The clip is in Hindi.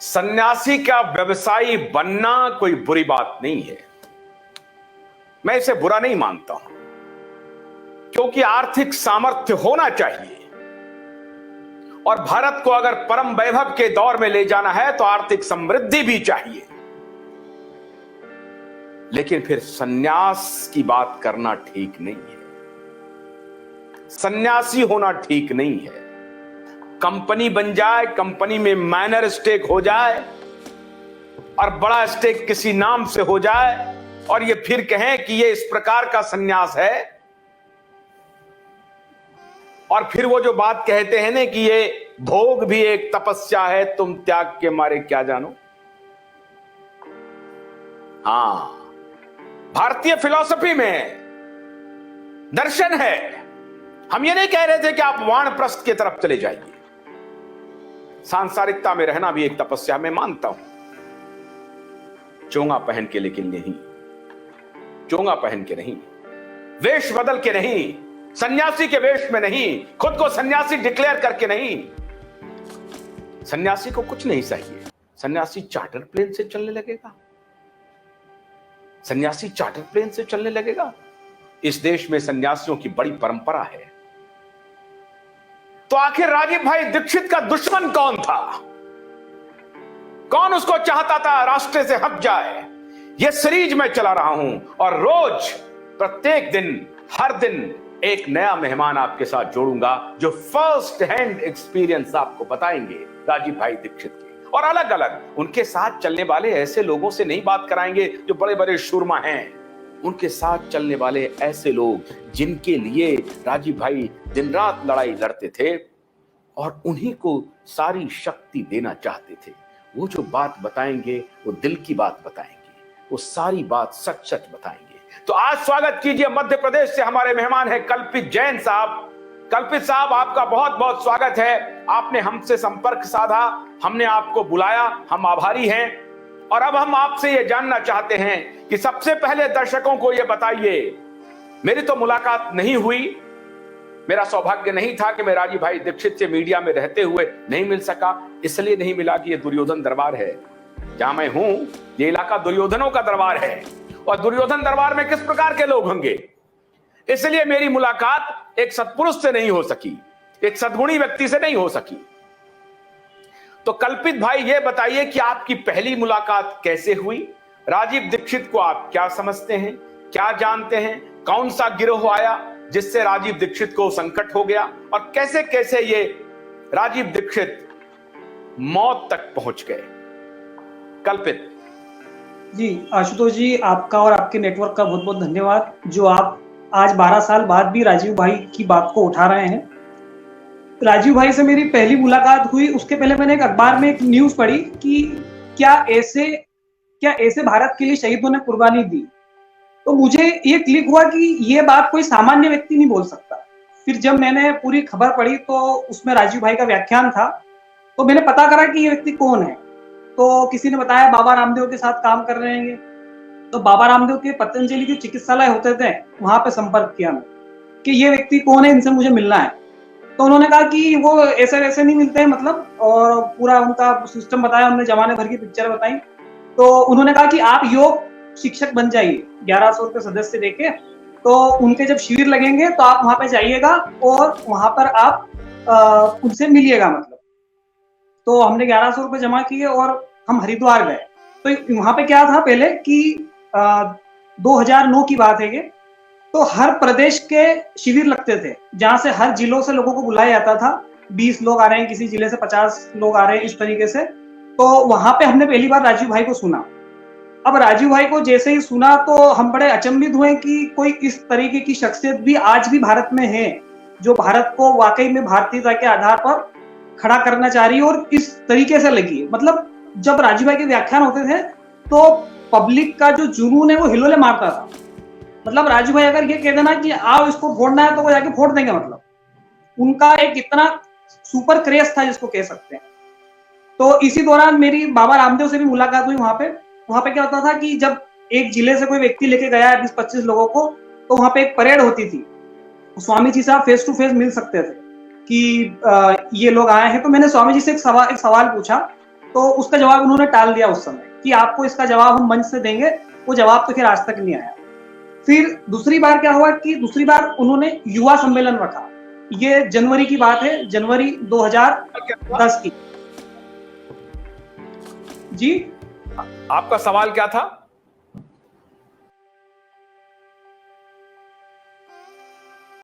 सन्यासी का व्यवसायी बनना कोई बुरी बात नहीं है। मैं इसे बुरा नहीं मानता हूं, क्योंकि आर्थिक सामर्थ्य होना चाहिए। और भारत को अगर परम वैभव के दौर में ले जाना है तो आर्थिक समृद्धि भी चाहिए। लेकिन फिर सन्यास की बात करना ठीक नहीं है। सन्यासी होना ठीक नहीं है। कंपनी बन जाए, कंपनी में माइनर स्टेक हो जाए और बड़ा स्टेक किसी नाम से हो जाए और ये फिर कहें कि ये इस प्रकार का सन्यास है। और फिर वो जो बात कहते हैं ना कि ये भोग भी एक तपस्या है, तुम त्याग के मारे क्या जानो। हां, भारतीय फिलॉसफी में दर्शन है। हम ये नहीं कह रहे थे कि आप वानप्रस्थ की तरफ चले जाइए। सांसारिकता में रहना भी एक तपस्या में मानता हूं, चोंगा पहन के, लेकिन नहीं, चोंगा पहन के नहीं, वेश बदल के नहीं, सन्यासी के वेश में नहीं, खुद को सन्यासी डिक्लेयर करके नहीं। सन्यासी को कुछ नहीं चाहिए। सन्यासी चार्टर प्लेन से चलने लगेगा। सन्यासी चार्टर प्लेन से चलने लगेगा। इस देश में सन्यासियों की बड़ी परंपरा है। तो आखिर राजीव भाई दीक्षित का दुश्मन कौन था? कौन उसको चाहता था रास्ते से हट जाए? यह सीरीज मैं चला रहा हूं और रोज प्रत्येक दिन, हर दिन एक नया मेहमान आपके साथ जोड़ूंगा जो फर्स्ट हैंड एक्सपीरियंस आपको बताएंगे राजीव भाई दीक्षित के। और अलग अलग उनके साथ चलने वाले ऐसे लोगों से नहीं बात कराएंगे जो बड़े बड़े शूरमा हैं। उनके साथ चलने वाले ऐसे लोग जिनके लिए राजीव भाई दिन रात लड़ाई लड़ते थे और उन्हीं को सारी शक्ति देना चाहते थे। वो जो बात बताएंगे वो दिल की बात बताएंगे, वो सारी बात सच सच बताएंगे। तो आज स्वागत कीजिए, मध्य प्रदेश से हमारे मेहमान हैं कल्पित जैन साहब। कल्पित साहब, आपका बहुत बहुत स्वागत है। आपने हमसे संपर्क साधा, हमने आपको बुलाया, हम आभारी हैं। और अब हम आपसे ये जानना चाहते हैं कि सबसे पहले दर्शकों को ये बताइए, मेरी तो मुलाकात नहीं हुई, मेरा सौभाग्य नहीं था कि मैं राजीव भाई दीक्षित से मीडिया में रहते हुए नहीं मिल सका। इसलिए नहीं मिला कि ये दुर्योधन दरबार है। जहां मैं हूं, ये इलाका दुर्योधनों का दरबार है और दुर्योधन दरबार में किस प्रकार के लोग होंगे। इसलिए मेरी मुलाकात एक सत्पुरुष से नहीं हो सकी, एक सद्गुणी व्यक्ति से नहीं हो सकी। तो कल्पित भाई, ये बताइए कि आपकी पहली मुलाकात कैसे हुई? राजीव दीक्षित को आप क्या समझते हैं, क्या जानते हैं? कौन सा गिरोह आया जिससे राजीव दीक्षित को संकट हो गया और कैसे कैसे ये राजीव दीक्षित मौत तक पहुंच गए? कल्पित जी, आशुतोष जी, आपका और आपके नेटवर्क का बहुत बहुत धन्यवाद जो आप आज 12 साल बाद भी राजीव भाई की बात को उठा रहे हैं। राजीव भाई से मेरी पहली मुलाकात हुई, उसके पहले मैंने एक अखबार में एक न्यूज पढ़ी कि क्या ऐसे भारत के लिए शहीदों ने कुर्बानी दी। तो मुझे ये क्लिक हुआ कि ये बात कोई सामान्य व्यक्ति नहीं बोल सकता। फिर जब मैंने पूरी खबर पढ़ी तो उसमें राजीव भाई का व्याख्यान था। तो मैंने पता करा कि ये व्यक्ति कौन है। तो किसी ने बताया बाबा रामदेव के साथ काम कर रहे हैं। तो बाबा रामदेव के पतंजलि के चिकित्सालय होते थे, वहां पे संपर्क किया मैं कि ये व्यक्ति कौन है, इनसे मुझे मिलना है। तो उन्होंने कहा कि वो ऐसे वैसे नहीं मिलते हैं, मतलब, और पूरा उनका सिस्टम बताया। उन्होंने जमाने भर की पिक्चर बताई। तो उन्होंने कहा कि आप योग शिक्षक बन जाइए, 1100 रुपये सदस्य देके। तो उनके जब शिविर लगेंगे तो आप वहां पे जाइएगा और वहां पर आप उनसे मिलिएगा, मतलब। तो हमने 1100 रुपये जमा किए और हम हरिद्वार गए। तो वहां पे क्या था पहले कि 2009 की बात है ये। तो हर प्रदेश के शिविर लगते थे जहां से हर जिलों से लोगों को बुलाया जाता था। 20 लोग आ रहे हैं, किसी जिले से 50 लोग आ रहे हैं, इस तरीके से। तो वहां पे हमने पहली बार राजीव भाई को सुना। अब राजीव भाई को जैसे ही सुना तो हम बड़े अचंभित हुए कि कोई इस तरीके की शख्सियत भी आज भी भारत में है जो भारत को वाकई में भारतीयता के आधार पर खड़ा करना चाह रही है और इस तरीके से लगी है। मतलब जब राजीव भाई के व्याख्यान होते थे तो पब्लिक का जो जुनून है वो हिलोले मारता था। मतलब राजीव भाई अगर ये कह देना कि आओ इसको फोड़ना है तो वो जाके फोड़ देंगे। मतलब उनका एक इतना सुपर क्रेज था जिसको कह सकते हैं। तो इसी दौरान मेरी बाबा रामदेव से भी मुलाकात हुई। वहां पे क्या होता था कि जब एक जिले से कोई व्यक्ति लेके गया है 20-25 लोगों को, तो वहां पे एक परेड होती थी। स्वामी जी से आप फेस टू फेस मिल सकते थे कि ये लोग आए हैं। तो मैंने स्वामी जी से एक सवाल पूछा तो उसका जवाब उन्होंने टाल दिया उस समय कि आपको इसका जवाब हम मंच से देंगे। वो जवाब तो फिर आज तक नहीं आया। फिर दूसरी बार क्या हुआ कि दूसरी बार उन्होंने युवा सम्मेलन रखा। ये जनवरी की बात है, जनवरी 2010 की। जी, आपका सवाल क्या था?